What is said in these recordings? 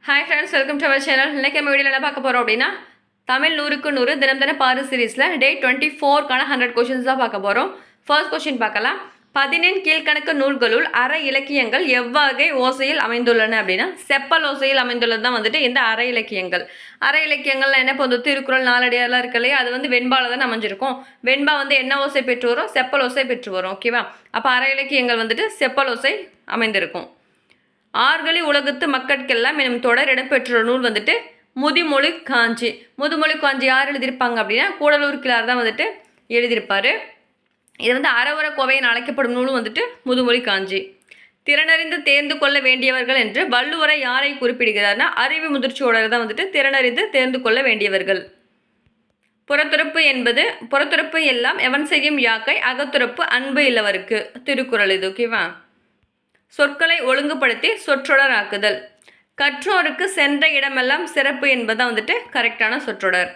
Hi friends, welcome to our channel. இன்றைக்கி நம்ம வீடியோவில் என்ன பார்க்க போகிறோம் அப்படின்னா, தமிழ் 100க்கு 100 தினம் தினம் பாரு சீரீஸில் டே 24க்கான 100 கொஷின்ஸ் தான் பார்க்க போகிறோம். ஃபர்ஸ்ட் கொஷின் பார்க்கலாம். 15 கீழ்கணக்கு நூல்களுள் அற இலக்கியங்கள் எவ்வகை ஓசையில் அமைந்துள்ளன அப்படின்னா, செப்பல் ஓசையில் அமைந்துள்ளது தான் வந்துட்டு இந்த அற இலக்கியங்கள். அற இலக்கியங்கள்லாம் என்ன இப்போ திருக்குறள் நாலடியாரெலாம் இருக்கு இல்லையா, அது வந்து வெண்பாவில் தான் அமைஞ்சிருக்கும். வெண்பா வந்து என்ன ஓசை பெற்று வரும்? செப்பல் ஓசை பெற்று வரும். ஓகேவா? அப்போ அற இலக்கியங்கள் வந்துட்டு செப்பல் ஓசை அமைந்திருக்கும். ஆர்கலி உலகத்து மக்கட்கெல்லாம் எனும் தொடர் இடம்பெற்ற நூல் வந்துட்டு முதுமொழி காஞ்சி. முதுமொழி காஞ்சி யார் எழுதியிருப்பாங்க அப்படின்னா, கூடலூர் கிழார் தான் வந்துட்டு எழுதியிருப்பார். இது வந்து அறவுர கோவையின் அழைக்கப்படும் நூலும் வந்துட்டு முதுமொழி காஞ்சி. திறனறிந்து தேர்ந்து கொள்ள வேண்டியவர்கள் என்று வள்ளுவரை யாரை குறிப்பிடுகிறார்னா, அறிவு முதிர்ச்சியோடர் தான் வந்துட்டு திறனறிந்து தேர்ந்து கொள்ள வேண்டியவர்கள். புறத்துறப்பு எல்லாம் எவன் செய்யும் யாக்கை, அகத்துறப்பு அன்பு இல்லவருக்கு. திருக்குறள் இது. ஓகேவா? சொற்களை ஒழுங்குபடுத்தி சொற்றொடர் ஆக்குதல். கற்றோருக்கு சென்ற இடமெல்லாம் சிறப்பு என்பதான் வந்துட்டு கரெக்டான சொற்றொடர்.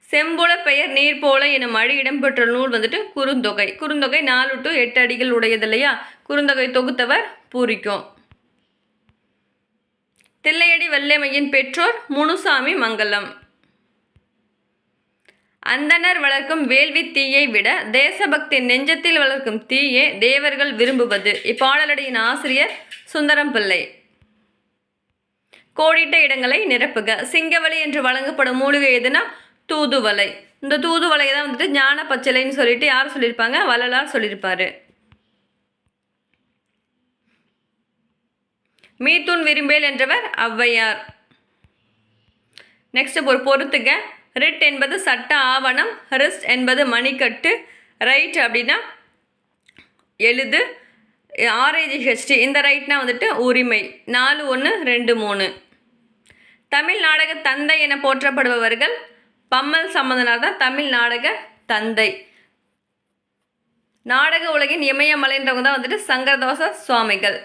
செம்புல பெயர் நீர் போல எனும் அழி இடம்பெற்ற நூல் வந்துட்டு குறுந்தொகை. குறுந்தொகை 4 to 8 அடிகள் உடையது இல்லையா? குறுந்தொகை தொகுத்தவர் பூரிக்கும். தில்லையடி வெள்ளைமையின் பெற்றோர் முனுசாமி மங்கலம். அந்தனர் வளர்க்கும் வேள்வி தீயை விட தேசபக்தி நெஞ்சத்தில் வளர்க்கும் தீயே தேவர்கள் விரும்புவது. இப்பாடலடியின் ஆசிரியர் சுந்தரம் பிள்ளை. கோடிட்ட இடங்களை நிரப்புக. சிங்கவலி என்று வழங்கப்படும் மூலிகை எதுனா தூதுவளை. இந்த தூதுவளையை தான் வந்துட்டு ஞான பச்சிலைன்னு சொல்லிட்டு யார் சொல்லியிருப்பாங்க? வள்ளலார் சொல்லியிருப்பாரு. மீத்தூன் விரும்பேல் என்றவர் ஔவையார். நெக்ஸ்ட் ஒரு பொறுத்துக. ரிட் என்பது சட்ட ஆவணம், ரிஸ்ட் என்பது மணிக்கட்டு, ரைட் அப்படின்னா எழுது, RIGHT இந்த ரைட்னா வந்துட்டு உரிமை. 4 1 2 3. தமிழ் நாடக தந்தை என போற்றப்படுபவர்கள் பம்மல் சம்பந்தனார் தான் தமிழ் நாடக தந்தை. நாடக உலகின் இமயமலைன்றவங்க தான் வந்துட்டு சங்கரதாச சுவாமிகள்.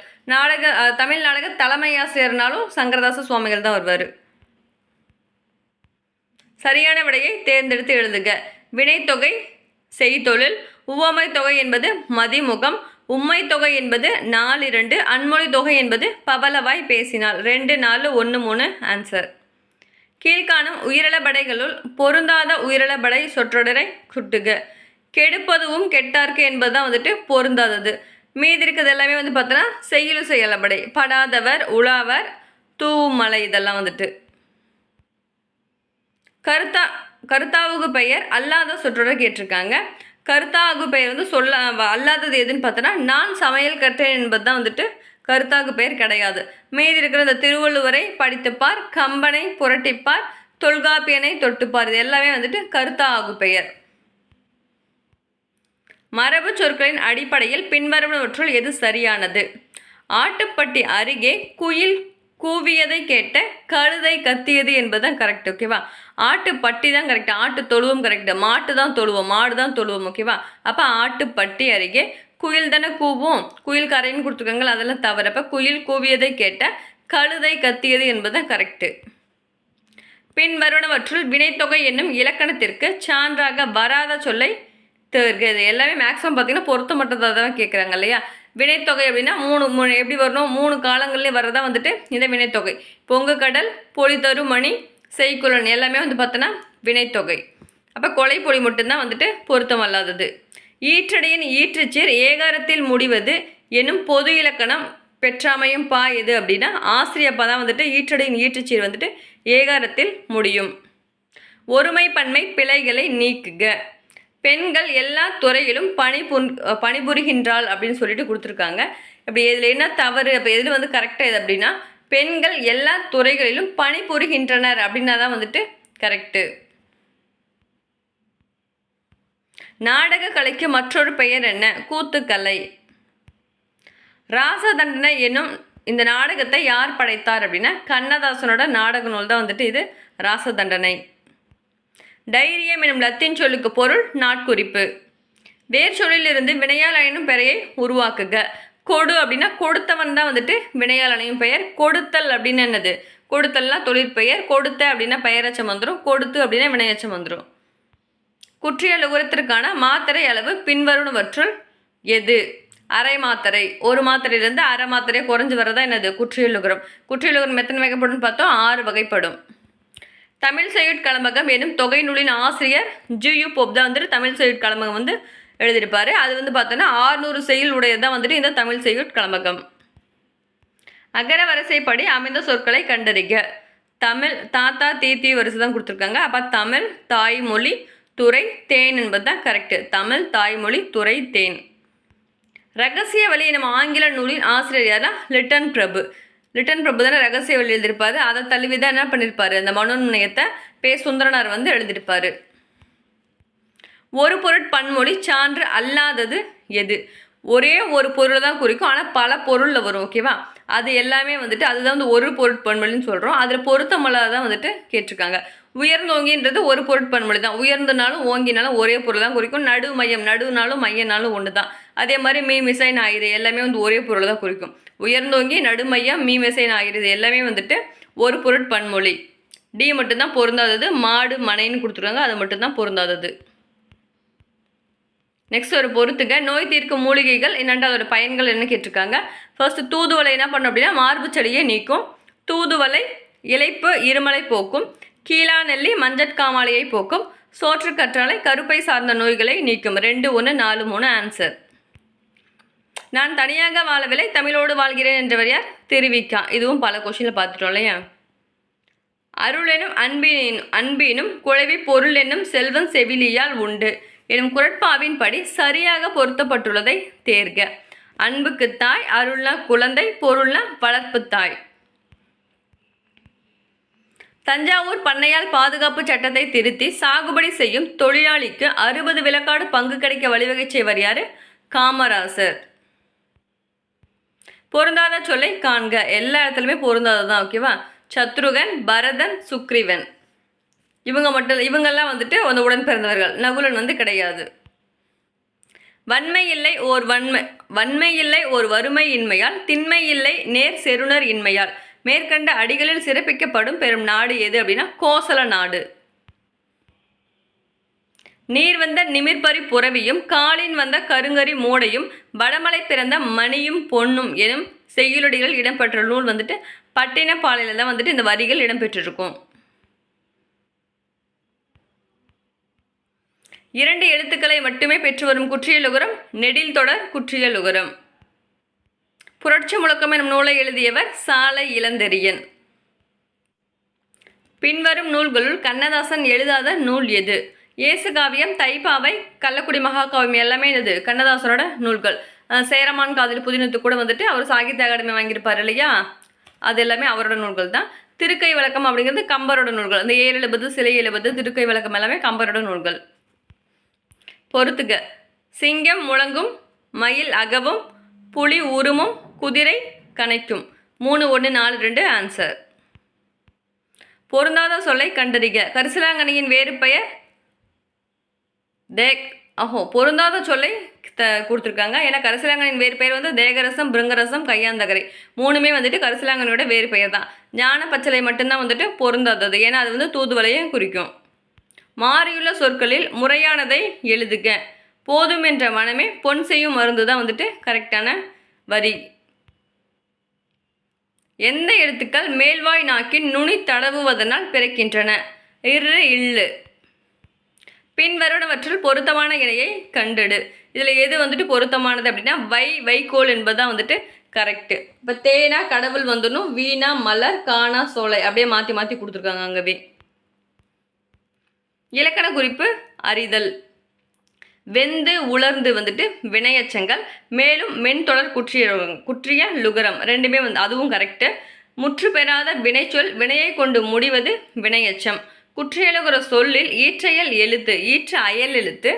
தமிழ் நாடக தலைமை ஆசிரியர்னாலும் சங்கரதாச சுவாமிகள் தான் வருவார். சரியான விடையை தேர்ந்தெடுத்து எழுதுக. வினைத்தொகை செய்தொழில், உவமை தொகை என்பது மதிமுகம், உம்மை தொகை என்பது 4 2, அன்மொழி தொகை என்பது பவளவாய் பேசினாள். 2 4 1 3 ஆன்சர். கீழ்காணும் உயிரிழபடைகளுள் பொருந்தாத உயிரிழபடை சொற்றொடரை சுட்டுக. கெடுப்பதுவும் கெட்டார்க்கு என்பது தான் வந்துட்டு பொருந்தாதது. மீதி இருக்கிறது எல்லாமே வந்து பார்த்தோன்னா செய்யுள் செயலபடை. படாதவர், உழாவர், தூமலை இதெல்லாம் வந்துட்டு. கருத்தாவுகு பெயர் அல்லாத சொற்றொடர் கேட்டிருக்காங்க. கருத்தாகு பெயர் வந்து அல்லாதது எதுன்னு பார்த்தோன்னா நான் சமையல் கற்றேன் என்பது தான் வந்துட்டு கருத்தாகு பெயர் கிடையாது. மீதி இருக்கிற இந்த திருவள்ளுவரை படித்துப்பார், கம்பனை புரட்டிப்பார், தொல்காப்பியனை தொட்டுப்பார், இது எல்லாமே வந்துட்டு கருத்தாகு பெயர். மரபு சொற்களின் அடிப்படையில் பின்வருவனவற்றுள் எது சரியானது? ஆட்டுப்பட்டி அருகே குயில் கூவியதை கேட்ட கழுதை கத்தியது என்பதுதான் கரெக்ட். ஓகேவா? ஆட்டுப்பட்டி தான் கரெக்ட். ஆட்டு தொழுவம் கரெக்ட். மாட்டு தான் தொழுவோம், மாடு தான் தொழுவோம். ஓகேவா? அப்போ ஆட்டுப்பட்டி அருகே குயில் தானே கூவும், குயில் கரைன்னு கொடுத்துருக்காங்க, அதெல்லாம் தவறு. அப்போ குயில் கூவியதை கேட்ட கழுதை கத்தியது என்பதுதான் கரெக்டு. பின்வருவனவற்றுள் வினைத்தொகை என்னும் இலக்கணத்திற்கு சான்றாக வராத சொல்லை தேர்க. இது எல்லாமே மேக்ஸிமம் பார்த்தீங்கன்னா பொருத்த மட்டும் தான் கேட்குறாங்க இல்லையா? வினைத்தொகை அப்படின்னா 3 எப்படி வரணும்? 3 காலங்கள்லேயே வர்றதா வந்துட்டு இந்த வினைத்தொகை. பொங்கு கடல், பொலி தரு மணி, செய்குலன் எல்லாமே வந்து பார்த்தோன்னா வினைத்தொகை. அப்போ கொலை பொலி மட்டும்தான் வந்துட்டு பொருத்தம் அல்லாதது. ஈற்றடியின் ஈற்றுச்சீர் ஏகாரத்தில் முடிவது எனும் பொது இலக்கணம் பெற்றாமையும் பா எது அப்படின்னா ஆசிரியப்பா தான் வந்துட்டு ஈற்றடியின் ஈற்றுச்சீர் வந்துட்டு ஏகாரத்தில் முடியும். ஒருமை பன்மை பிழைகளை நீக்குக. பெண்கள் எல்லா துறையிலும் பணிபுரிகின்றாள் அப்படின்னு சொல்லிட்டு கொடுத்துருக்காங்க. அப்படி இதில் என்ன தவறு? அப்போ எதில் வந்து கரெக்டாக இது அப்படின்னா பெண்கள் எல்லா துறைகளிலும் பணிபுரிகின்றனர் அப்படின்னா தான் வந்துட்டு கரெக்டு. நாடக கலைக்கு மற்றொரு பெயர் என்ன? கூத்துக்கலை. ராசதண்டனை என்னும் இந்த நாடகத்தை யார் படைத்தார் அப்படின்னா கண்ணதாசனோட நாடக நூல் தான் வந்துட்டு இது ராசதண்டனை. டைரியம் எனும் லத்தீன் சொல்லுக்கு பொருள் நாட்குறிப்பு. வேர் சொல்லிலிருந்து வினையால் அணையும் பெயரை உருவாக்குக. கொடு அப்படின்னா கொடுத்தவன் தான் வந்துட்டு வினையால் அணையும் பெயர். கொடுத்தல் அப்படின்னு என்னது? கொடுத்தல்லாம் தொழிற்பெயர். கொடுத்த அப்படின்னா பெயரச்சம் வந்துடும். கொடுத்து அப்படின்னா வினையச்சம் வந்துடும். குற்றியல் உரத்திற்கான மாத்திரை அளவு பின்வருவனவற்றுள் எது? அரை மாத்திரை, ஒரு மாத்திரையிலேருந்து அரை மாத்திரை குறைஞ்சு வரதா என்னது குற்றியலுகரம். குற்றியலுகரம் எத்தனை வகைப்படும் பார்த்தோம், 6 வகைப்படும். தமிழ் செய்யுட் கலம்பகம் எனும் தொகை நூலின் ஆசிரியர் ஜியு போப் தான் வந்துட்டு தமிழ் செய்யுட் கலம்பகம் வந்து எழுதியிருப்பாரு. அது வந்து பார்த்தோன்னா 600 செய்யுள் உடையதான் வந்துட்டு இந்த தமிழ் செய்யுட் கலம்பகம். அகர வரிசைப்படி அமைந்த சொற்களை கண்டறிக. தமிழ் தாத்தா தீத்தி வரிசை தான் கொடுத்துருக்காங்க. அப்போ தமிழ் தாய்மொழி துறை தேன் என்பது தான் கரெக்டு. தமிழ் தாய்மொழி துறை தேன். ரகசிய வழி நம்ம ஆங்கில நூலின் ஆசிரியர் யாரா, லிட்டன் பிரபு. லிட்டன் பிரபு தானே ரகசிய வழி எழுதியிருப்பாரு. அதை தழுவி தான் என்ன பண்ணியிருப்பாரு, அந்த மனோன்மயத்தை பே சுந்தரனார் வந்து எழுதியிருப்பாரு. ஒரு பொருட்பன்மொழி சான்று அல்லாதது எது? ஒரே ஒரு பொருள் தான் குறிக்கும், ஆனால் பல பொருளில் வரும். ஓகேவா, அது எல்லாமே வந்துட்டு அதுதான் வந்து ஒரு பொருட்பன்மொழின்னு சொல்கிறோம். அதில் பொருத்தமல்லாதான் வந்துட்டு கேட்டிருக்காங்க. உயர்ந்தோங்கின்றது ஒரு பொருட்பன்மொழி தான். உயர்ந்தனாலும் ஓங்கினாலும் ஒரே பொருள் தான் குறிக்கும். நடு மையம், நடுனாலும் மையனாலும் ஒன்று தான். அதே மாதிரி மீ மிசை ஞாயிறு எல்லாமே வந்து ஒரே பொருள் தான் குறிக்கும். உயர்ந்தோங்கி நடுமையம் மீ மிசை ஞாயிறு எல்லாமே வந்துட்டு ஒரு பொருட்பன்மொழி. டி மட்டும்தான் பொருந்தாதது. மாடு மனைன்னு கொடுத்துருக்காங்க, அது மட்டும்தான் பொருந்தாதது. நெக்ஸ்ட் ஒரு பொறுத்துக்க. நோய் தீர்க்கும் மூலிகைகள் என்னென்று அதோட பயன்கள் என்ன கேட்டிருக்காங்க. ஃபர்ஸ்ட் தூதுவளை என்ன பண்ணும் அப்படின்னா மார்பு சளியை நீக்கும். தூதுவளை இலைப்பு இருமலை போக்கும். கீழா நெல்லி மஞ்சட்காமாலையை போக்கும். சோற்று கற்றாழை கருப்பை சார்ந்த நோய்களை நீக்கும். 2, 1, 4, 3 ஆன்சர். நான் தனியாக வாழவில்லை தமிழோடு வாழ்கிறேன் என்றவர் யார்? திருவிக்கா. இதுவும் பல கொஸ்டினில் பார்த்துட்டோம் இல்லையா. அருள் எனும் அன்பினும் குழவி பொருள் என்னும் செல்வம் செவிலியால் உண்டு எனும் குரட்பாவின் படி சரியாக பொருத்தப்பட்டுள்ளதை தேர்க. அன்புக்கு தாய், அருள்னா குழந்தை, பொருள்னா வளர்ப்பு தாய். தஞ்சாவூர் பண்ணையால் பாதுகாப்பு சட்டத்தை திருத்தி சாகுபடி செய்யும் தொழிலாளிக்கு 60 விழுக்காடு பங்கு கிடைக்க வழிவகை செய்வர் யாரு? காமராசர். பொருந்தாத சொல்லை காண்க. எல்லா இடத்துலையுமே பொருந்தாததான். ஓகேவா, சத்ருகன், பரதன், சுக்ரீவன் இவங்கெல்லாம் வந்துட்டு அந்த உடன் பிறந்தவர்கள். நகுலன் வந்து கிடையாது. வன்மை இல்லை ஓர் வறுமை இன்மையால், திண்மை இல்லை நேர் செருணர் இன்மையால், மேற்கண்ட அடிகளில் சிறப்பிக்கப்படும் பெரும் நாடு எது அப்படின்னா கோசல நாடு. நீர் வந்த நிமிர்பரி புறவியும் காலின் வந்த கருங்கரி மூடையும் வடமலை பிறந்த மணியும் பொன்னும் எனும் செய்யுளடிகள் இடம்பெற்ற நூல் வந்துட்டு பட்டினப்பாலையில் தான் வந்துட்டு இந்த வரிகள் இடம்பெற்றிருக்கும். 2 எழுத்துக்களை மட்டுமே பெற்று வரும் குற்றியலுகரம் நெடில் தொடர் குற்றியலுகரம். புரட்சி முழக்கம் எனும் நூலை எழுதியவர் சாலை இளந்தெரியன். பின்வரும் நூல்களுள் கண்ணதாசன் எழுதாத நூல் எது? இயேசுகாவியம், தைப்பாவை, கள்ளக்குடி மகாகாவியம் எல்லாமே இது கண்ணதாசனோட நூல்கள். சேரமான் காதலி புதினத்து கூட வந்துட்டு அவர் சாகித்ய அகாடமி வாங்கியிருப்பார் இல்லையா, அது எல்லாமே அவரோட நூல்கள் தான். திருக்கை விளக்கம் அப்படிங்கிறது கம்பரோட நூல்கள். அந்த 7 எழுபது சிலை எழுபது திருக்கை விளக்கம் எல்லாமே கம்பரோட நூல்கள். பொறுத்துக. சிங்கம் முழங்கும், மயில் அகவும், புலி உருமும், குதிரை கனைக்கும். 3, 1, 4, 2 ஆன்சர். பொருந்தாத சொல்லை கண்டறிக. கரிசலாங்கண்ணியின் வேறு பெயர் பொருந்தாத சொல்லை கொடுத்துருக்காங்க. ஏன்னா கரிசலாங்கண்ணியின் வேறு பெயர் வந்து தேகரசம், பிருங்கரசம், கையாந்தகரை 3மே வந்துட்டு கரிசலாங்கண்ணியோட வேறு பெயர் தான். ஞான பச்சலை மட்டும்தான் வந்துட்டு பொருந்தாதது. ஏன்னா அது வந்து தூதுவளையை குறிக்கும். மாறியுள்ள சொற்களில் முறையானதை எழுதுக. போதும் என்ற மனமே பொன் செய்யும் மருந்து தான் வந்துட்டு கரெக்டான வரி. எந்த எழுத்துக்கள் மேல்வாய் நாக்கின் நுனி தடவுவதனால் பிறக்கின்றன? இல்லு. பின்வருவனவற்றில் பொருத்தமான இணையை கண்டெடு. இதில் எது வந்துட்டு பொருத்தமானது அப்படின்னா வைக்கோல் என்பதுதான் வந்துட்டு கரெக்டு. இப்போ தேனா கடவுள் வந்துடணும், வீணா மலர், காணா சோலை அப்படியே மாற்றி மாற்றி கொடுத்துருக்காங்க அங்கவே. இலக்கண குறிப்பு அறிதல். வெந்து உலர்ந்து வந்துட்டு வினையச்சங்கள். மேலும் மென்தொடர் குற்றிய லுகரம் 2மே வந்து அதுவும் கரெக்டு. முற்று பெறாத வினைச்சொல் வினையை கொண்டு முடிவது வினையச்சம். குற்றியலுகிற சொல்லில் ஈற்றையல் எழுத்து ஈற்ற அயல் எழுத்து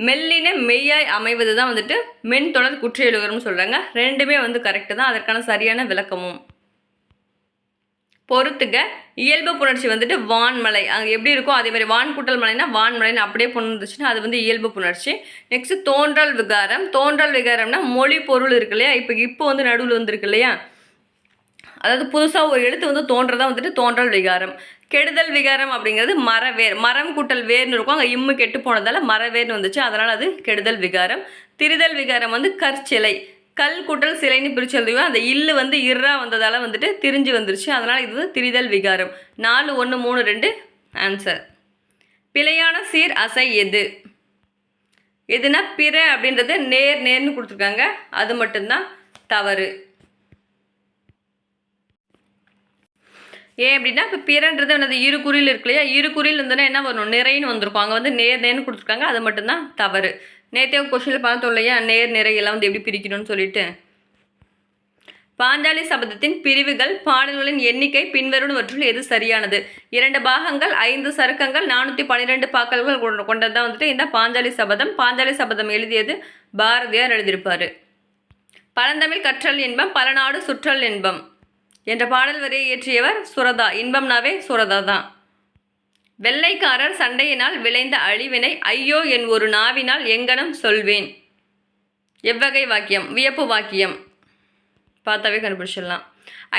மெல்லின மெய்யாய் அமைவது தான் வந்துட்டு மென்தொடர் குற்றியலுகரம்னு சொல்கிறாங்க. 2மே வந்து கரெக்டு தான். அதற்கான சரியான விளக்கமும். பொறுத்துக. இயல்பு புணர்ச்சி வந்துட்டு வான்மலை, அங்கே எப்படி இருக்கும் அதே மாதிரி வான் கூட்டல் மலைனா வான்மலைன்னு அப்படியே புணர்ந்துச்சுன்னா அது வந்து இயல்பு புணர்ச்சி. நெக்ஸ்ட் தோன்றல் விகாரம். தோன்றல் விகாரம்னா மொழி பொருள் இருக்கு இல்லையா, இப்போ வந்து நடுவில் வந்துருக்கு இல்லையா, அதாவது புதுசாக ஒரு எழுத்து வந்து தோன்றதா வந்துட்டு தோன்றல் விகாரம். கெடுதல் விகாரம் அப்படிங்கிறது மரவேர், மரம் கூட்டல் வேர்னு இருக்கும், அங்கே இம்மு கெட்டு போனதால் மரவேர்னு வந்துச்சு, அதனால் அது கெடுதல் விகாரம். திரிதல் விகாரம் வந்து கற்சிலை, கல் கூட்டல் சிலைன்னு பிரித்து எழுதுவோம். அந்த இல்லு வந்து இர்ரா வந்ததால் வந்துட்டு திரிஞ்சு வந்துருச்சு. அதனால் இது வந்து திரிதல் விகாரம். 4 1 3 2 ஆன்சர். பிழையான சீர் அசை எது? எதுனா பிற அப்படின்றது நேர்னு கொடுத்துருக்காங்க, அது மட்டும்தான் தவறு. ஏன் அப்படின்னா இப்போ பிறன்றது என்னது இரு குறில் இருக்கு இல்லையா, இரு குறில் இருந்ததுன்னா என்ன வரும், நிறைன்னு வந்திருக்கும். அங்கே வந்து நேர்னு கொடுத்துருக்காங்க, அது மட்டும்தான் தவறு. நேற்றைய கொஸ்டினில் பார்த்தோம் இல்லையா, நேர் நிறையெல்லாம் வந்து எப்படி பிரிக்கணும்னு சொல்லிட்டு. பாஞ்சாலி சபதத்தின் பிரிவுகள் பாடல்களின் எண்ணிக்கை பின்வருவனவற்றுள் எது சரியானது? 2 பாகங்கள், 5 சருக்கங்கள், 412 பாக்கல்கள் கொண்டதான் வந்துட்டு இந்த பாஞ்சாலி சபதம். பாஞ்சாலி சபதம் எழுதியது பாரதியார் எழுதியிருப்பார். பழந்தமிழ் கற்றல் இன்பம் பல நாடு சுற்றல் இன்பம் என்ற பாடல் வரியை இயற்றியவர் சுரதா. இன்பம்னாவே சுரதா தான். வெள்ளைக்காரர் சண்டையினால் விளைந்த அழிவினை ஐயோ என் ஒரு நாவினால் எங்கனம் சொல்வேன். எவ்வகை வாக்கியம்? வியப்பு வாக்கியம். பார்த்தாவே கண்டுபிடிச்சிடலாம்.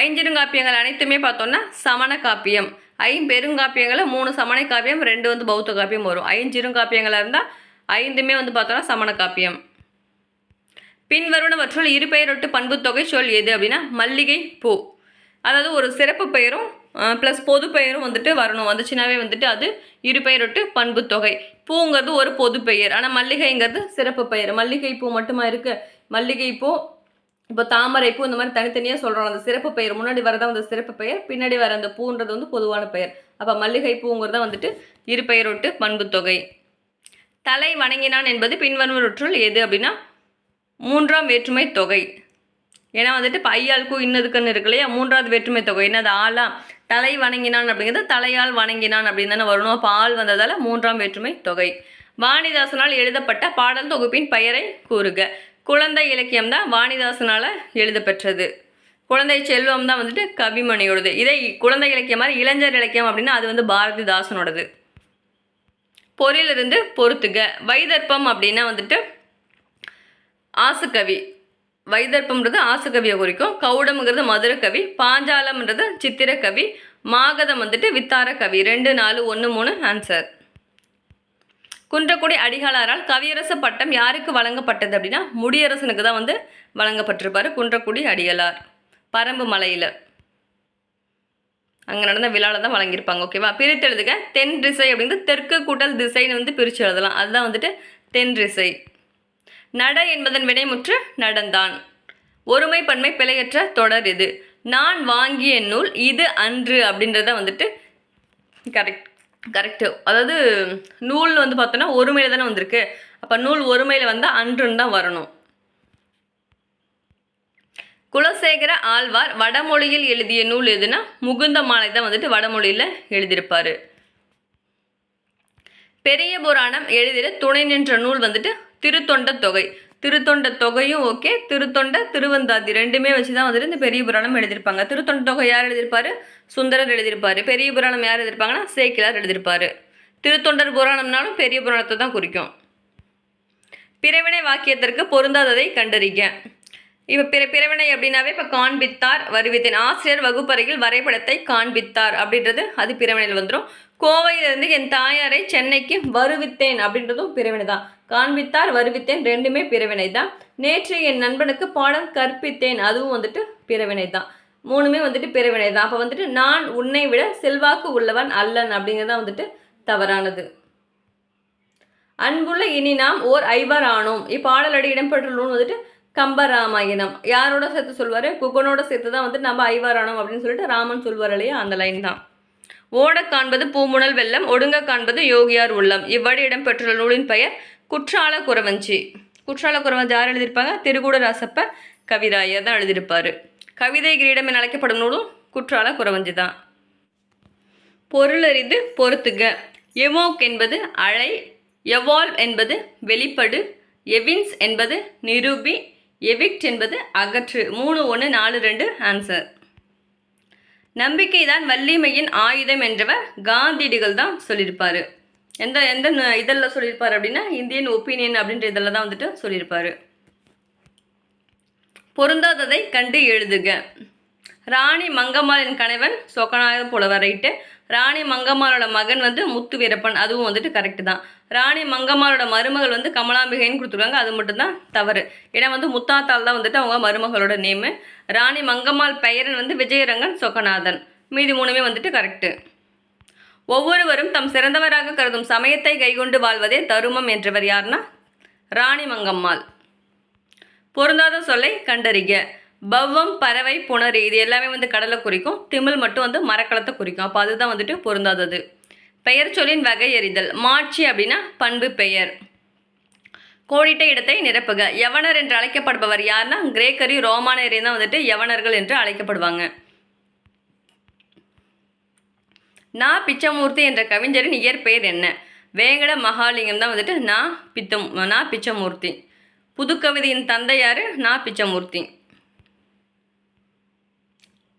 ஐஞ்சிறுங்காப்பியங்கள் அனைத்துமே பார்த்தோன்னா சமண காப்பியம். ஐம்பெருங்காப்பியங்களில் 3 சமண காப்பியம், 2 வந்து பௌத்த காப்பியம் வரும். ஐஞ்சிறுங்காப்பியங்களாக இருந்தால் 5மே வந்து பார்த்தோன்னா சமண காப்பியம். பின்வருவனவற்றுள் இருபெயரொட்டு பண்புத்தொகை சொல் எது அப்படின்னா மல்லிகை பூ. அதாவது ஒரு சிறப்பு பெயரும் ப்ளஸ் பொது பெயரும் வந்துட்டு வரணும். வந்துச்சுனாவே வந்துட்டு அது இருபெயரொட்டு பண்புத்தொகை. பூங்கிறது ஒரு பொது பெயர், ஆனால் மல்லிகைங்கிறது சிறப்பு பெயர். மல்லிகை பூ மட்டுமா இருக்குது? மல்லிகை பூ, இப்போ தாமரை பூ, இந்த மாதிரி தனித்தனியாக சொல்கிறோம். அந்த சிறப்பு பெயர் முன்னாடி வரதான் அந்த சிறப்பு பெயர், பின்னாடி வர அந்த பூன்றது வந்து பொதுவான பெயர். அப்போ மல்லிகை பூங்கிறத வந்துட்டு இருபெயரொட்டு பண்புத்தொகை. தலை வணங்கினான் என்பது பின்வருவற்றுள் எது அப்படின்னா 3ஆம் வேற்றுமை தொகை. ஏன்னா வந்துட்டு இப்போ ஐயாளுக்கு இன்னதுக்குன்னு இருக்கு இல்லையா, 3வது வேற்றுமை தொகை என்னது ஆளா. தலை வணங்கினான் அப்படிங்கிறது தலையால் வணங்கினான் அப்படின்னு தானே வரணும். அப்போ ஆள் வந்ததால் 3ஆம் வேற்றுமை தொகை. வாணிதாசனால் எழுதப்பட்ட பாடல் தொகுப்பின் பெயரை கூறுக. குழந்தை இலக்கியம் தான் வாணிதாசனால் எழுதப்பெற்றது. குழந்தை செல்வம் தான் வந்துட்டு கவிமணியோடது. இதை குழந்தை இலக்கியம் மாதிரி இளைஞர் இலக்கியம் அப்படின்னா அது வந்து பாரதிதாசனோடது. பொருளிலிருந்து பொறுத்துக. வைதர்ப்பம் அப்படின்னா வந்துட்டு ஆசுகவி. வைதர்ப்பம்ன்றது ஆசுகவியை குறிக்கும். கௌடம்ங்கிறது மதுரக்கவி. பாஞ்சாலம்ன்றது சித்திரக்கவி. மாகதம் வந்துட்டு வித்தார கவி. 2 4 1 3 ஆன்சர். குன்றக்குடி அடிகளாரால் கவியரசு பட்டம் யாருக்கு வழங்கப்பட்டது அப்படின்னா முடியரசனுக்கு தான் வந்து வழங்கப்பட்டிருப்பார் குன்றக்குடி அடிகளார். பரம்பு மலையில் அங்கே நடந்த விழாவில் தான் வழங்கியிருப்பாங்க. ஓகேவா? பிரித்து எழுதுக. தென் திசை அப்படிங்கிறது தெற்கு கூட்டல் திசைன்னு வந்து பிரித்து எழுதலாம். அதுதான் வந்துட்டு தென் திசை. நட என்பதன் வினைமுற்று நடந்தான். ஒருமை பன்மை பிழையற்ற தொடர் இது. நான் வாங்கிய நூல் இது அன்று அப்படின்றத வந்துட்டு கரெக்டு. அதாவது நூல் வந்து பார்த்தோன்னா ஒருமையில் தானே வந்திருக்கு. அப்போ நூல் ஒருமையில் வந்தால் அன்றுன்னு தான் வரணும். குலசேகர ஆழ்வார் வடமொழியில் எழுதிய நூல் எதுனா முகுந்த மாலை தான் வந்துட்டு வடமொழியில் எழுதியிருப்பார். பெரிய புராணம் எழுதிய துணை நின்ற நூல் வந்துட்டு திருத்தொண்ட தொகை. திருத்தொண்ட தொகையும் ஓகே, திருத்தொண்ட திருவந்தாதி 2மே வச்சு தான் வந்துட்டு இந்த பெரிய புராணம் எழுதியிருப்பாங்க. திருத்தொண்ட தொகை யார் எழுதியிருப்பார்? சுந்தரர் எழுதியிருப்பார். பெரிய புராணம் யார் எழுதியிருப்பாங்கன்னா சேக்கிலார் எழுதியிருப்பார். திருத்தொண்டர் புராணம்னாலும் பெரிய புராணத்தை தான் குறிக்கும். பிறவினை வாக்கியத்திற்கு பொருந்தாததை கண்டறிக. இப்போ பிறவினை அப்படின்னாவே இப்போ காண்பித்தார் வருவித்தேன். ஆசிரியர் வகுப்பறையில் வரைபடத்தை காண்பித்தார் அப்படின்றது அது பிறவினையில் வந்துடும். கோவையிலிருந்து என் தாயாரை சென்னைக்கு வருவித்தேன் அப்படின்றதும் பிறவினை தான். காண்பித்தார் வருவித்தேன் 2மே பிறவினை தான். நேற்று என் நண்பனுக்கு பாடம் கற்பித்தேன், அதுவும் வந்துட்டு பிறவினை தான். 3மே வந்துட்டு பிறவினை தான். அப்போ வந்துட்டு நான் உன்னை விட செல்வாக்கு உள்ளவன் அல்லன் அப்படிங்கிறதான் வந்துட்டு தவறானது. அன்புள்ள இனி நாம் ஓர் ஐவர் ஆனோம். இப்பாடலடி இடம்பெற்ற நூல் வந்துட்டு கம்பராமாயணம். யாரோட சேர்த்து சொல்வார்? குகனோட சேர்த்து தான் வந்துட்டு நம்ம ஐவாரானோம் அப்படின்னு சொல்லிட்டு ராமன் சொல்வார் இல்லையா, அந்த லைன் தான். ஓட காண்பது பூமுனல் வெள்ளம், ஒடுங்க காண்பது யோகியார் உள்ளம். இவ்வடி இடம்பெற்றுள்ள நூலின் பெயர் குற்றால குறவஞ்சி. குற்றால குறவஞ்சி யார் எழுதியிருப்பாங்க? திருக்கூட ராசப்ப கவிராயர் தான் எழுதியிருப்பார். கவிதை கிரீடம் என அழைக்கப்படும் நூலும் குற்றால குறவஞ்சி தான். பொருளறிந்து பொறுத்துக. எவோக் என்பது அழை, எவால்வ் என்பது வெளிப்படு, எவின்ஸ் என்பது நிரூபி, எவிக்ட் என்பது அகற்று. 3 1 4 2 ஆன்சர். நம்பிக்கை தான் வள்ளிமையின் ஆயுதம் என்றவர் காந்தியடிகள் தான் சொல்லியிருப்பார். எந்த இதெல்லாம் சொல்லியிருப்பார் அப்படின்னா இந்தியன் ஒப்பீனியன் அப்படின்ற இதெல்லாம் தான் வந்துட்டு சொல்லியிருப்பார். பொருந்தாததை கண்டு எழுதுக. ராணி மங்கம்மாளின் கணவன் சொக்கநாத புலவர் ரைட்டு. ராணி மங்கம்மாளோட மகன் வந்து முத்து வீரப்பன், அதுவும் வந்துட்டு கரெக்டு தான். ராணி மங்கம்மாளோட மருமகள் வந்து கமலாம்பிகைன்னு கொடுத்துருக்காங்க, அது மட்டும்தான் தவறு. ஏன்னா வந்து முத்தாத்தால் தான் வந்துட்டு அவங்க மருமகளோட நேமு. ராணி மங்கம்மாள் பெயரன் வந்து விஜயரங்கன் சொக்கநாதன். மீதி 3மே வந்துட்டு கரெக்டு. ஒவ்வொருவரும் தம் சிறந்தவராக கருதும் சமயத்தை கைகொண்டு வாழ்வதே தருமம் என்றவர் யார்னா ராணி மங்கம்மாள். பொருந்தாத சொல்லை கண்டறிக. பவ்வம், பறவை, புணரி இது எல்லாமே வந்து கடலை குறிக்கும். திமிழ் மட்டும் வந்து மரக்கலத்தை குறிக்கும். அப்போ அதுதான் வந்துட்டு பொருந்தாதது. பெயர் சொல்லின் வகை எறிதல். மாட்சி அப்படின்னா பண்பு பெயர். கோடிட்ட இடத்தை நிரப்புக. யவனர் என்று அழைக்கப்படுபவர் யார்னா கிரேக்கரையும் ரோமானியரையும் தான் வந்துட்டு யவனர்கள் என்று அழைக்கப்படுவாங்க. நா பிச்சமூர்த்தி என்ற கவிஞரின் இயற்பெயர் என்ன? வேங்கட மகாலிங்கம் தான் வந்துட்டு நா பிச்சமூர்த்தி. புதுக்கவிதையின் தந்தை யாரு? நா பிச்சமூர்த்தி.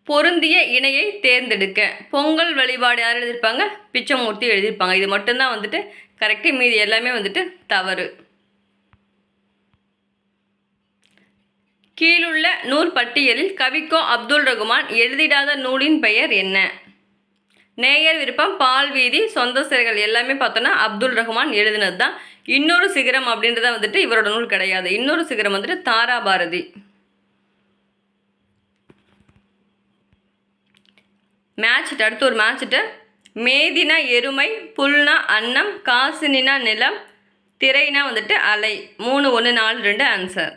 பொருந்திய இணையை தேர்ந்தெடுக்க. பொங்கல் வழிபாடு யார் எழுதியிருப்பாங்க? பிச்சமூர்த்தி எழுதியிருப்பாங்க. இது மட்டும்தான் வந்துட்டு கரெக்டு. மீதி எல்லாமே வந்துட்டு தவறு. கீழுள்ள நூல் பட்டியலில் கவிக்கோ அப்துல் ரகுமான் எழுதிடாத நூலின் பெயர் என்ன? நேயர் விருப்பம், பால் வீதி, சொந்த சிறைகள் எல்லாமே பார்த்தோன்னா அப்துல் ரகுமான் எழுதினது தான். இன்னொரு சிகரம் அப்படின்றத வந்துட்டு இவரோட நூல் கிடையாது. இன்னொரு சிகரம் வந்துட்டு தாராபாரதி. மேட்ச்ட்டு அடுத்து ஒரு மேட்ச்ட்டு. மேதினா எருமை, புல்னா அன்னம், காசினா நிலம், திரைனா வந்துட்டு அலை. 3, 1, 4, 2 ஆன்சர்.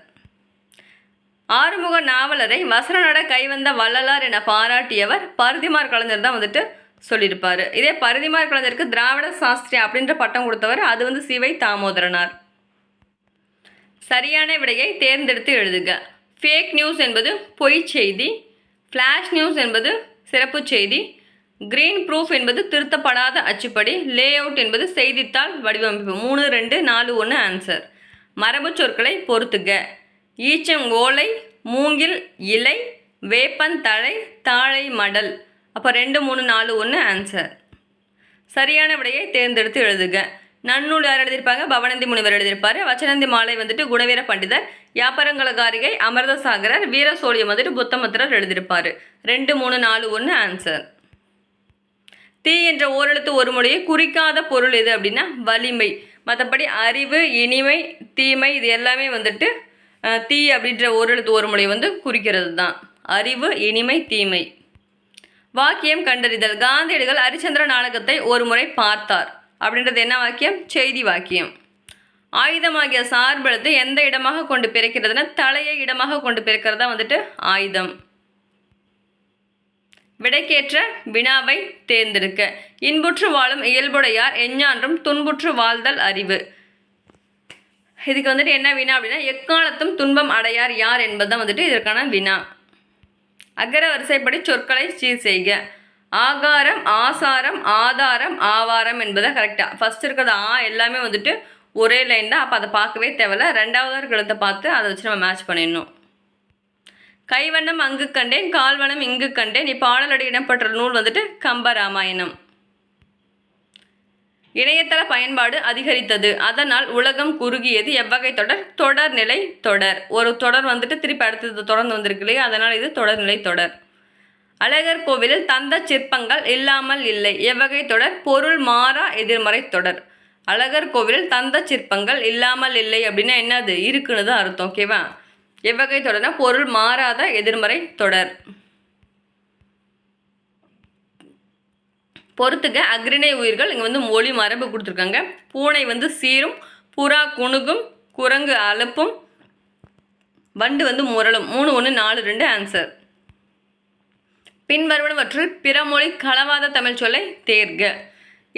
ஆறுமுக நாவலரை வசன நட கைவந்த வள்ளலார் என பாராட்டியவர் பருதிமார் கலைஞர் தான் வந்துட்டு சொல்லியிருப்பார். இதே பருதிமார் கலைஞருக்கு திராவிட சாஸ்திரி அப்படின்ற பட்டம் கொடுத்தவர் அது வந்து சிவை தாமோதரனார். சரியான விடையை தேர்ந்தெடுத்து எழுதுக. ஃபேக் நியூஸ் என்பது பொய் செய்தி. ஃப்ளாஷ் நியூஸ் என்பது சிறப்பு செய்தி. கிரீன் ப்ரூஃப் என்பது திருத்தப்படாத அச்சுப்படி. லே அவுட் என்பது செய்தித்தாள் வடிவமைப்பு. 3, 2, 4, 1 ஆன்சர். மரபு சொற்களை பொறுத்துக. ஈச்சங்கோலை, மூங்கில் இலை, வேப்பந்தழை, தாழை மடல். அப்போ 2, 3, 4, 1 ஆன்சர். சரியான விடையை தேர்ந்தெடுத்து எழுதுக. நன்னூல் யார் எழுதியிருப்பாங்க? பவனந்தி முனிவர் எழுதியிருப்பார். வச்சனந்தி மாலை வந்துட்டு குணவீர பண்டிதர். யாப்பரங்கலகாரிகை அமிர்தசாகரர். வீர சோழியம் வந்துட்டு புத்தமத்திரர் எழுதியிருப்பார். 2, 3, 4, 1 ஆன்சர். தீ என்ற ஓரெழுத்து ஒரு மொழியை குறிக்காத பொருள் எது அப்படின்னா வலிமை. மற்றபடி அறிவு, இனிமை, தீமை இது எல்லாமே வந்துட்டு தீ அப்படின்ற ஓரெழுத்து ஒரு மொழியை வந்து குறிக்கிறது தான். அறிவு, இனிமை, தீமை. வாக்கியம் கண்டறிதல். காந்தியடிகள் ஹரிச்சந்திர நாடகத்தை ஒரு முறை பார்த்தார் அப்படின்றது என்ன வாக்கியம்? செய்தி வாக்கியம். ஆயுதமாகிய சார்பெழுத்து எந்த இடமாக கொண்டு பிறக்கிறதுனா தலையை இடமாக கொண்டு பிறக்கிறதா வந்துட்டு ஆயுதம். விடைக்கேற்ற வினாவை தேர்ந்தெடுக்க. இன்புற்று வாழும் இயல்புடையார் எஞ்ஞான்றும் துன்புற்று வாழ்தல் அறிவு. இதுக்கு வந்துட்டு என்ன வினா அப்படின்னா எக்காலத்தும் துன்பம் அடையார் யார் என்பதுதான் வந்துட்டு இதற்கான வினா. அகர வரிசைப்படி சொற்களை சீர் செய்க. ஆகாரம், ஆசாரம், ஆதாரம், ஆவாரம் என்பதை கரெக்டாக. ஃபஸ்ட் இருக்கிறது எல்லாமே வந்துட்டு ஒரே லைன் தான். அப்போ அதை பார்க்கவே தேவையில்ல. 2வது இருக்கிறத பார்த்து அதை வச்சு நம்ம மேட்ச் பண்ணிடணும். கைவண்ணம் அங்கு கண்டேன், கால்வண்ணம் இங்கு கண்டேன். இப்பாடலடி இடம்பெற்ற நூல் வந்துட்டு கம்பராமாயணம். இணையதள பயன்பாடு அதிகரித்தது, அதனால் உலகம் குறுகியது. எவ்வகை தொடர்? தொடர்நிலை தொடர். ஒரு தொடர் வந்துட்டு திருப்பி அடுத்தது தொடர்ந்து வந்திருக்கு இல்லையா, அதனால் இது தொடர்நிலை தொடர். அழகர் கோவிலில் தந்த சிற்பங்கள் இல்லாமல் இல்லை. எவ்வகை தொடர்? பொருள் மாறா எதிர்மறை தொடர். அழகர் கோவிலில் தந்த சிற்பங்கள் இல்லாமல் இல்லை அப்படின்னா என்னது? இருக்குன்னு தான் அர்த்தம். ஓகேவா? எவ்வகை தொடர்னா பொருள் மாறாத எதிர்மறை தொடர். பொறுத்துக்க. அக்ரிணை உயிர்கள் இங்கே வந்து மொழி மரபு கொடுத்துருக்காங்க. பூனை வந்து சீரும், புறா குணுகும், குரங்கு அலுப்பும், வண்டு வந்து முரளும். 3, 1, 4, 2 ஆன்சர். பின்வருவனவற்றுள் பிறமொழி கலவாத தமிழ் சொல்லை தேர்க.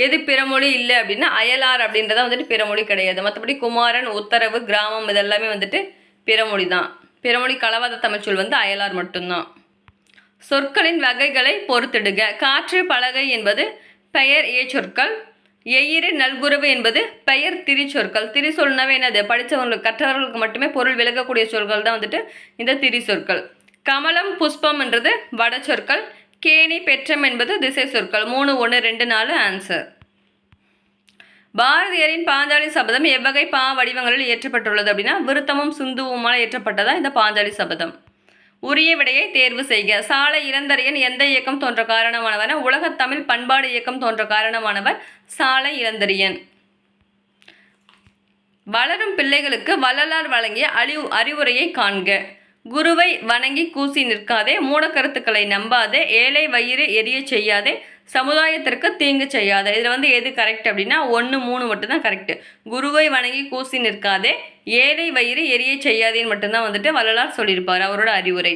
எது பிறமொழி இல்லை அப்படின்னா அயலார் அப்படின்றத வந்துட்டு பிறமொழி கிடையாது. மற்றபடி குமாரன், உத்தரவு, கிராமம் இதெல்லாமே வந்துட்டு பிறமொழி தான். பிறமொழி கலவாத தமிழ் சொல் வந்து அயலார் மட்டும்தான். சொற்களின் வகைகளை பொறுத்திடுக. காற்று, பலகை என்பது பெயர் ஏச்சொற்கள். எயிறு, நல்குறவு என்பது பெயர் திரிச்சொற்கள். திரி சொல்னாவே என்னது? படித்தவங்களுக்கு கற்றவர்களுக்கு மட்டுமே பொருள் விளக்கக்கூடிய சொற்கள் தான் வந்துட்டு இந்த திரி சொற்கள். கமலம், புஷ்பம்ன்றது வட சொற்கள். கேணி, பெற்றம் என்பது திசை சொற்கள். 3, 1, 2, 4 ஆன்சர். பாரதியாரின் பாஞ்சாலி சபதம் எவ்வகை பா வடிவங்களில் இயற்றப்பட்டுள்ளது அப்படின்னா விருத்தமும் சிந்துவுமால் இயற்றப்பட்டதா இந்த பாஞ்சாலி சபதம். உரிய விடையை தேர்வு செய்க. சாலை இளந்தரையன் எந்த இயக்கம் தோன்ற காரணமானவர்? உலகத் தமிழ் பண்பாடு இயக்கம் தோன்ற காரணமானவர் சாலை இளந்தரையன். வளரும் பிள்ளைகளுக்கு வள்ளலார் வழங்கிய அறிவுரையை காண்க. குருவை வணங்கி கூசி நிற்காதே, மூடக்கருத்துக்களை நம்பாதே, ஏழை வயிறு எரிய செய்யாதே, சமுதாயத்திற்கு தீங்கு செய்யாதே. இதில் எது கரெக்ட் அப்படின்னா 1, 3 மட்டும்தான் கரெக்டு. குருவை வணங்கி கூசி நிற்காதே, ஏழை வயிறு எரிய செய்யாதேன்னு மட்டும்தான் வள்ளலார் சொல்லியிருப்பார் அவரோட அறிவுரை.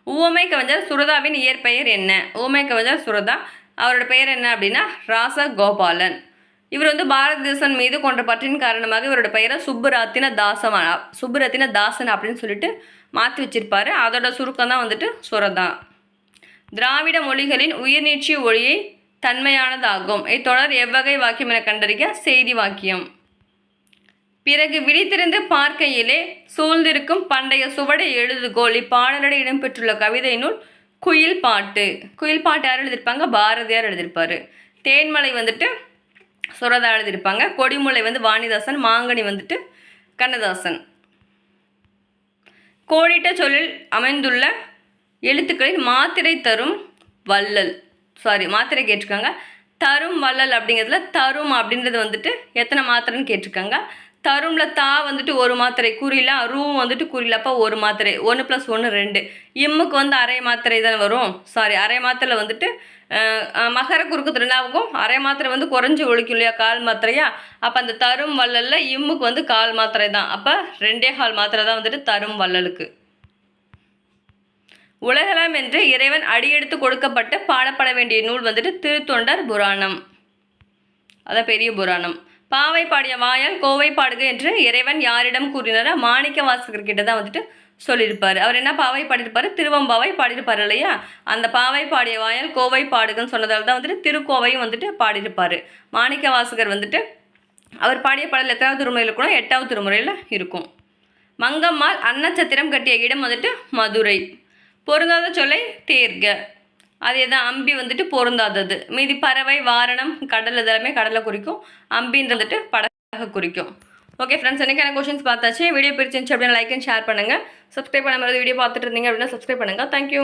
ஊமை கவிஞர் சுரதாவின் இயற்பெயர் என்ன? ஊமை கவிஞர் சுரதா, அவரோட பெயர் என்ன அப்படின்னா ராசகோபாலன். இவர் பாரத தேசம் மீது கொண்ட பற்றின் காரணமாக இவரோட பெயரை சுப்புரத்தின தாசன் அப்படின்னு சொல்லிட்டு மாற்றி வச்சிருப்பாரு. அதோட சுருக்கம் தான் சுரதா. திராவிட மொழிகளின் உயிர்நீட்சி ஒளியை தன்மையானதாகும். இத்தொடர் எவ்வகை வாக்கியம் என கண்டறிக. செய்தி வாக்கியம். பிறகு விழித்திருந்து பார்க்கையிலே சூழ்ந்திருக்கும் பண்டைய சுவடை எழுதுகோள். இப்பாடலோட இடம்பெற்றுள்ள கவிதை நூல் குயில் பாட்டு. குயில் பாட்டு யார் எழுதியிருப்பாங்க? பாரதியார் எழுதியிருப்பார். தேன்மலை சுரதா எழுதியிருப்பாங்க. கொடிமுல்லை வாணிதாசன். மாங்கனி கண்ணதாசன். கோடிட்ட சொல்லில் அமைந்துள்ள எழுத்துக்களில் மாத்திரை தரும் வள்ளல். மாத்திரை கேட்டிருக்காங்க. தரும் வள்ளல் அப்படிங்கிறதுல தரும் அப்படின்றது எத்தனை மாத்திரைன்னு கேட்டிருக்காங்க. தரும்ல தா ஒரு மாத்திரை குறிலா, ரூ குறிலா, அப்போ ஒரு மாத்திரை. 1 + 1 2. இம்முக்கு அரை மாத்திரை தானே வரும். அரை மாத்திரையில் மகர குறுக்கு ரெண்டாவுக்கும் அரை மாத்திரை குறைஞ்சி ஒழிக்கும் இல்லையா, கால் மாத்திரையா. அப்போ அந்த தரும் வள்ளலில் இம்முக்கு கால் மாத்திரை தான். அப்போ 2.25 மாத்திரை தான் தரும் வள்ளலுக்கு. உலகலாம் என்று இறைவன் அடியெடுத்து கொடுக்கப்பட்டு பாடப்பட வேண்டிய நூல் திருத்தொண்டர் புராணம். அதான் பெரிய புராணம். பாவை பாடிய வாயால் கோவை பாடுக என்று இறைவன் யாரிடம் கூறினாரா? மாணிக்க வாசகர் கிட்ட தான் சொல்லியிருப்பார். அவர் என்ன பாவை பாடியிருப்பார்? திருவம்பாவை பாடியிருப்பார் இல்லையா. அந்த பாவை பாடிய வாயால் கோவை பாடுகன்னு சொன்னதால் தான் திருக்கோவையும் பாடியிருப்பார். மாணிக்க வாசகர் அவர் பாடிய பாடல் எத்தனாவது திருமுறையில் கூட? 8வது திருமுறையில் இருக்கும். மங்கம்மாள் அன்னச்சத்திரம் கட்டிய இடம் மதுரை. பொருந்தாத சொல்லை தேர்க. அதே தான் அம்பி பொருந்தாதது. மீதி பறவை, வாரணம், கடல் இதெல்லாமே கடலை குறிக்கும். அம்பின்னு படக குறிக்கும். ஓகே ஃப்ரெண்ட்ஸ், எனக்கான கொஷின்ஸ் பார்த்தாச்சு. வீடியோ பிடிச்சிருந்துச்சு அப்படின்னா லைக் அண்ட் ஷேர் பண்ணுங்கள். சப்ஸ்கிரைப் பண்ண மாதிரி வீடியோ பார்த்துட்டு இருந்தீங்க அப்படின்னா சப்ஸ்கிரைப் பண்ணுங்கள். தேங்க்யூ.